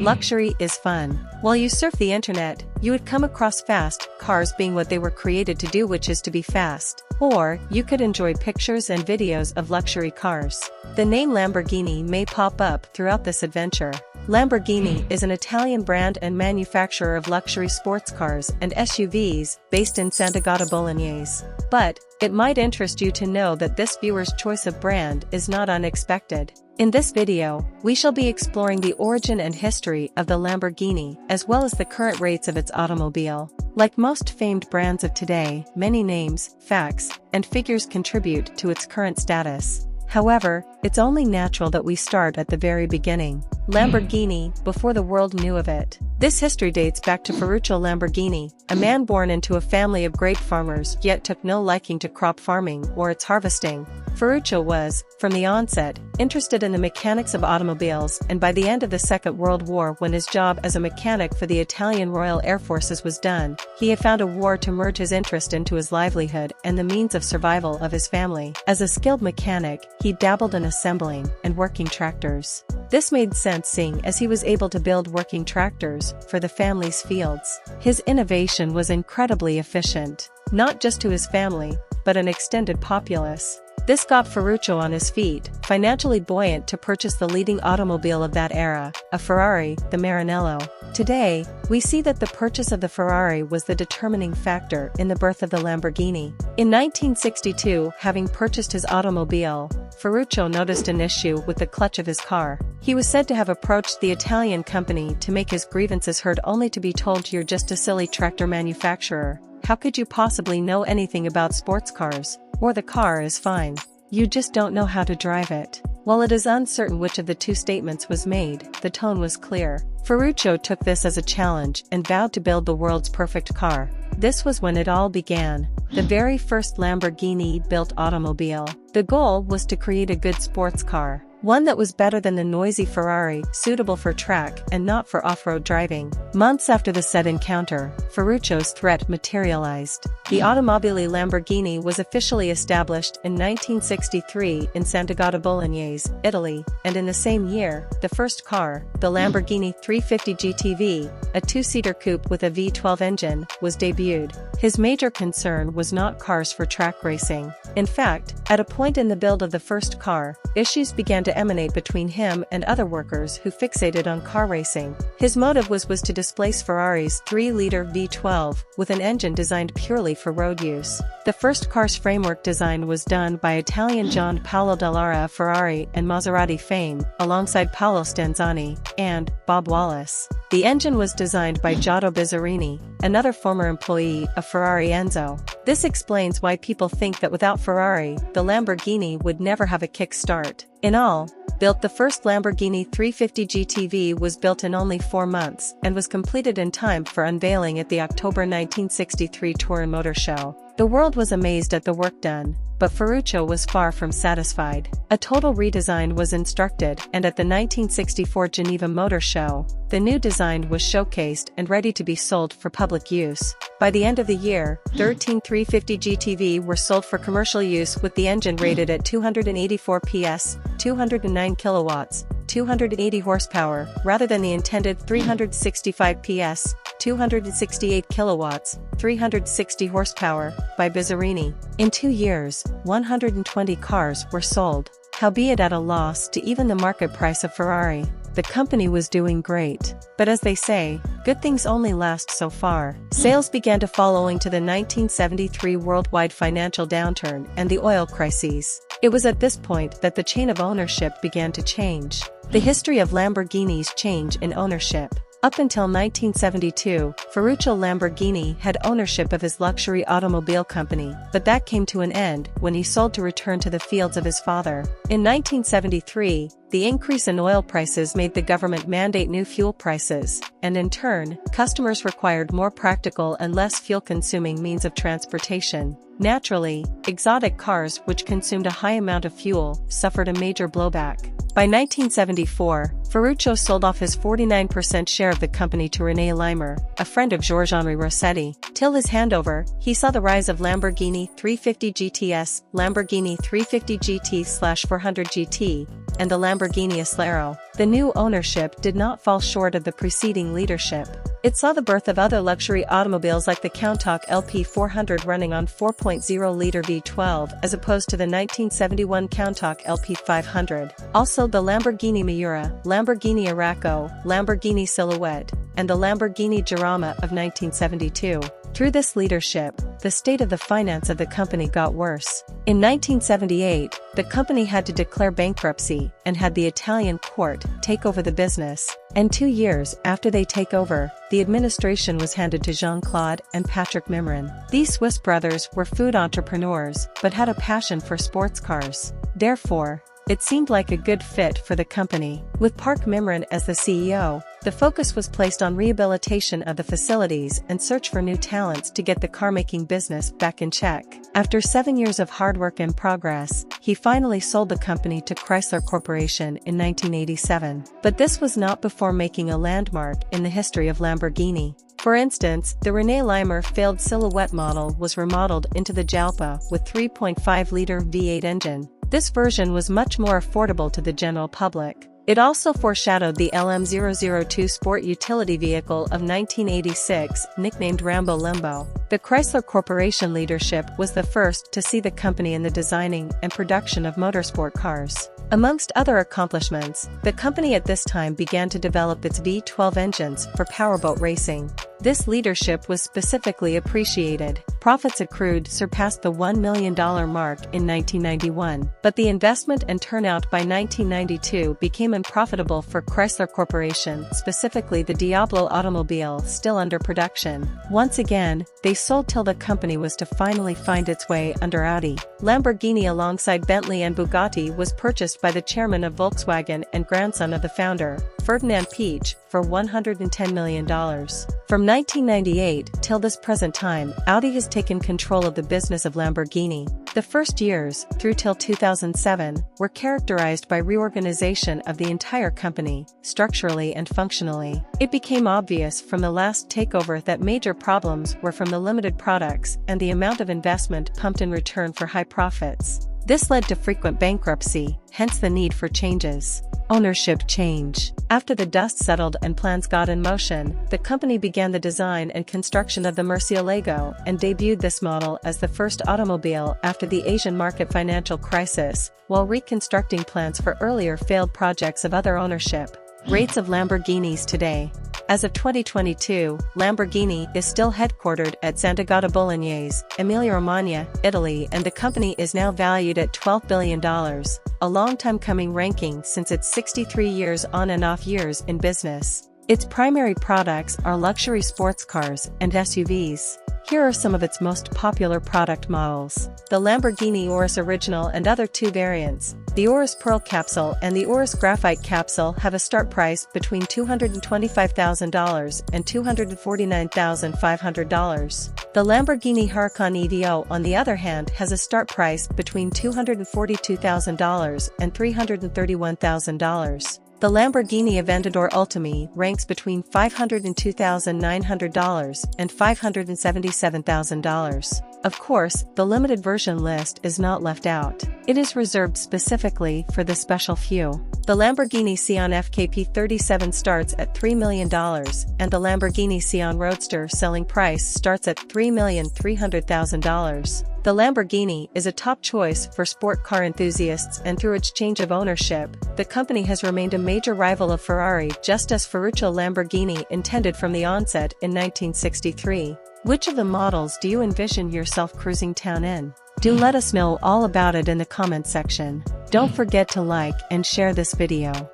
Luxury is fun. While you surf the internet, you would come across fast cars being what they were created to do, which is to be fast. Or, you could enjoy pictures and videos of luxury cars. The name Lamborghini may pop up throughout this adventure. Lamborghini is an Italian brand and manufacturer of luxury sports cars and SUVs based in Sant'Agata Bolognese. But, it might interest you to know that this viewer's choice of brand is not unexpected. In this video, we shall be exploring the origin and history of the Lamborghini as well as the current rates of its automobile. Like most famed brands of today, many names, facts, and figures contribute to its current status. However, it's only natural that we start at the very beginning. Lamborghini, before the world knew of it. This history dates back to Ferruccio Lamborghini, a man born into a family of grape farmers yet took no liking to crop farming or its harvesting. Ferruccio was, from the onset, interested in the mechanics of automobiles, and by the end of the Second World War, when his job as a mechanic for the Italian Royal Air Forces was done, he had found a war to merge his interest into his livelihood and the means of survival of his family. As a skilled mechanic, he dabbled in assembling and working tractors. This made sense seeing as he was able to build working tractors for the family's fields. His innovation was incredibly efficient, not just to his family, but an extended populace. This got Ferruccio on his feet, financially buoyant to purchase the leading automobile of that era, a Ferrari, the Maranello. Today, we see that the purchase of the Ferrari was the determining factor in the birth of the Lamborghini. In 1962, having purchased his automobile, Ferruccio noticed an issue with the clutch of his car. He was said to have approached the Italian company to make his grievances heard, only to be told, "You're just a silly tractor manufacturer. How could you possibly know anything about sports cars? Or the car is fine. You just don't know how to drive it." While it is uncertain which of the two statements was made, the tone was clear. Ferruccio took this as a challenge and vowed to build the world's perfect car. This was when it all began. The very first Lamborghini-built automobile. The goal was to create a good sports car. One that was better than the noisy Ferrari, suitable for track and not for off-road driving. Months after the said encounter, Ferruccio's threat materialized. The Automobili Lamborghini was officially established in 1963 in Sant'Agata Bolognese, Italy, and in the same year, the first car, the Lamborghini 350 GTV, a two-seater coupe with a V12 engine, was debuted. His major concern was not cars for track racing. In fact, at a point in the build of the first car, issues began to emanate between him and other workers who fixated on car racing. His motive was to displace Ferrari's 3-liter V12 with an engine designed purely for road use. The first car's framework design was done by Italian John Paolo Dallara of Ferrari and Maserati fame, alongside Paolo Stanzani and Bob Wallace. The engine was designed by Giotto Bizzarini, another former employee of Ferrari Enzo. This explains why people think that without Ferrari, the Lamborghini would never have a kick-start. In all, built, the first Lamborghini 350 GTV was built in only 4 months and was completed in time for unveiling at the October 1963 Turin Motor Show. The world was amazed at the work done, but Ferruccio was far from satisfied. A total redesign was instructed, and at the 1964 Geneva Motor Show, the new design was showcased and ready to be sold for public use. By the end of the year, 13 350 GTV were sold for commercial use, with the engine rated at 284 PS, 209 kilowatts, 280 horsepower, rather than the intended 365 PS, 268 kilowatts, 360 horsepower, by Bizzarini. In 2 years, 120 cars were sold. Howbeit at a loss to even the market price of Ferrari, the company was doing great. But as they say, good things only last so far. Sales began to fall owing to the 1973 worldwide financial downturn and the oil crises. It was at this point that the chain of ownership began to change. The history of Lamborghini's change in ownership. Up until 1972, Ferruccio Lamborghini had ownership of his luxury automobile company, but that came to an end when he sold to return to the fields of his father. In 1973, the increase in oil prices made the government mandate new fuel prices, and in turn, customers required more practical and less fuel-consuming means of transportation. Naturally, exotic cars, which consumed a high amount of fuel, suffered a major blowback. By 1974, Ferruccio sold off his 49% share of the company to René Leimer, a friend of Georges-Henri Rossetti. Till his handover, he saw the rise of Lamborghini 350 GTS, Lamborghini 350 GT/400 GT, and the Lamborghini Acelero. The new ownership did not fall short of the preceding leadership. It saw the birth of other luxury automobiles like the COUNTACH LP400 running on 4.0-liter V12 as opposed to the 1971 COUNTACH LP500. Also the Lamborghini Miura, Lamborghini Araco, Lamborghini Silhouette, and the Lamborghini Jarama of 1972. Through this leadership, the state of the finance of the company got worse. In 1978, the company had to declare bankruptcy and had the Italian court take over the business. And 2 years after they take over, the administration was handed to Jean-Claude and Patrick Mimran. These Swiss brothers were food entrepreneurs but had a passion for sports cars. Therefore, it seemed like a good fit for the company. With Park Mimran as the CEO, the focus was placed on rehabilitation of the facilities and search for new talents to get the car-making business back in check. After 7 years of hard work and progress, he finally sold the company to Chrysler Corporation in 1987. But this was not before making a landmark in the history of Lamborghini. For instance, the René Leimer failed Silhouette model was remodeled into the Jalpa with 3.5-liter V8 engine. This version was much more affordable to the general public. It also foreshadowed the LM002 sport utility vehicle of 1986, nicknamed Rambo Limbo. The Chrysler Corporation leadership was the first to see the company in the designing and production of motorsport cars. Amongst other accomplishments, the company at this time began to develop its V12 engines for powerboat racing. This leadership was specifically appreciated. Profits accrued surpassed the $1 million mark in 1991, but the investment and turnout by 1992 became unprofitable for Chrysler Corporation, specifically the Diablo automobile still under production. Once again, they sold till the company was to finally find its way under Audi. Lamborghini alongside Bentley and Bugatti was purchased by the chairman of Volkswagen and grandson of the founder, Ferdinand Piëch, for $110 million. From 1998 till this present time, Audi has taken control of the business of Lamborghini. The first years, through till 2007, were characterized by reorganization of the entire company, structurally and functionally. It became obvious from the last takeover that major problems were from the limited products and the amount of investment pumped in return for high profits. This led to frequent bankruptcy, hence the need for changes. Ownership change. After the dust settled and plans got in motion, the company began the design and construction of the Murcielago and debuted this model as the first automobile after the Asian market financial crisis, while reconstructing plans for earlier failed projects of other ownership. Rates of Lamborghinis today. As of 2022, Lamborghini is still headquartered at Sant'Agata Bolognese, Emilia-Romagna, Italy, and the company is now valued at $12 billion, a long time coming ranking since its 63 years on and off years in business. Its primary products are luxury sports cars and SUVs. Here are some of its most popular product models. The Lamborghini Urus Original and other 2 variants. The Urus Pearl Capsule and the Urus Graphite Capsule have a start price between $225,000 and $249,500. The Lamborghini Huracan EVO, on the other hand, has a start price between $242,000 and $331,000. The Lamborghini Aventador Ultime ranks between $502,900 and $577,000. Of course, the limited version list is not left out. It is reserved specifically for the special few. The Lamborghini Sián FKP37 starts at $3 million, and the Lamborghini Sián Roadster selling price starts at $3,300,000. The Lamborghini is a top choice for sport car enthusiasts, and through its change of ownership, the company has remained a major rival of Ferrari, just as Ferruccio Lamborghini intended from the onset in 1963. Which of the models do you envision yourself cruising town in? Do let us know all about it in the comment section. Don't forget to like and share this video.